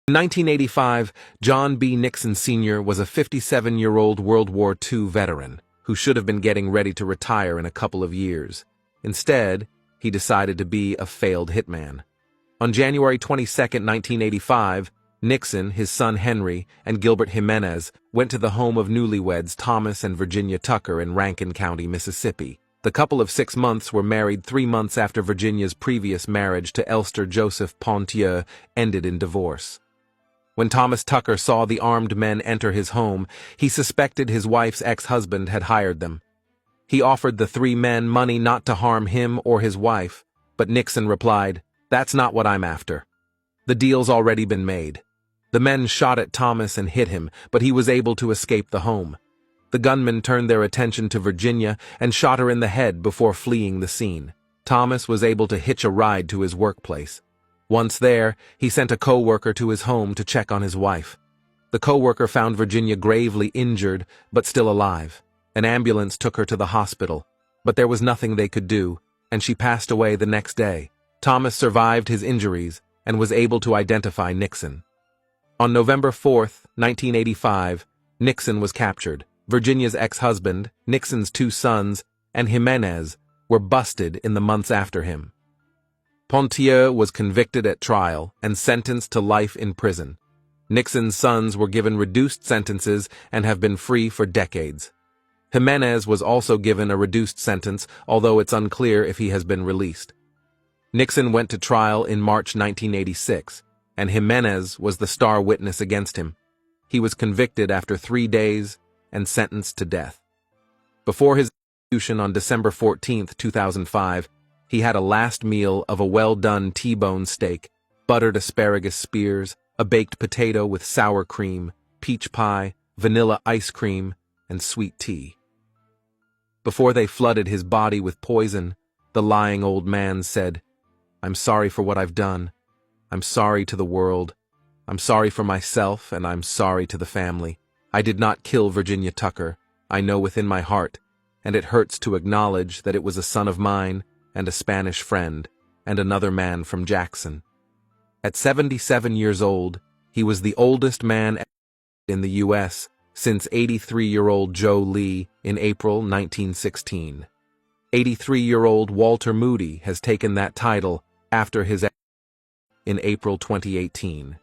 In 1985, John B. Nixon Sr. was a 57-year-old World War II veteran who should have been getting ready to retire in a couple of years. Instead, he decided to be a failed hitman. On January 22, 1985, Nixon, his son Henry, and Gilbert Jimenez went to the home of newlyweds Thomas and Virginia Tucker in Rankin County, Mississippi. The couple of 6 months were married 3 months after Virginia's previous marriage to Elster Joseph Ponthieux ended in divorce. When Thomas Tucker saw the armed men enter his home, he suspected his wife's ex-husband had hired them. He offered the 3 men money not to harm him or his wife, but Nixon replied, "That's not what I'm after. The deal's already been made." The men shot at Thomas and hit him, but he was able to escape the home. The gunmen turned their attention to Virginia and shot her in the head before fleeing the scene. Thomas was able to hitch a ride to his workplace. Once there, he sent a co-worker to his home to check on his wife. The co-worker found Virginia gravely injured, but still alive. An ambulance took her to the hospital, but there was nothing they could do, and she passed away the next day. Thomas survived his injuries and was able to identify Nixon. On November 4, 1985, Nixon was captured. Virginia's ex-husband, Nixon's 2 sons, and Jimenez were busted in the months after him. Ponthieux was convicted at trial and sentenced to life in prison. Nixon's sons were given reduced sentences and have been free for decades. Jimenez was also given a reduced sentence, although it's unclear if he has been released. Nixon went to trial in March 1986, and Jimenez was the star witness against him. He was convicted after 3 days and sentenced to death. Before his execution on December 14, 2005, he had a last meal of a well-done T-bone steak, buttered asparagus spears, a baked potato with sour cream, peach pie, vanilla ice cream, and sweet tea. Before they flooded his body with poison, the lying old man said, "I'm sorry for what I've done. I'm sorry to the world. I'm sorry for myself, and I'm sorry to the family. I did not kill Virginia Tucker. I know within my heart, and it hurts to acknowledge that it was a son of mine and a Spanish friend, and another man from Jackson." At 77 years old, he was the oldest man in the U.S. since 83-year-old Joe Lee in April 1916. 83-year-old Walter Moody has taken that title after his in April 2018.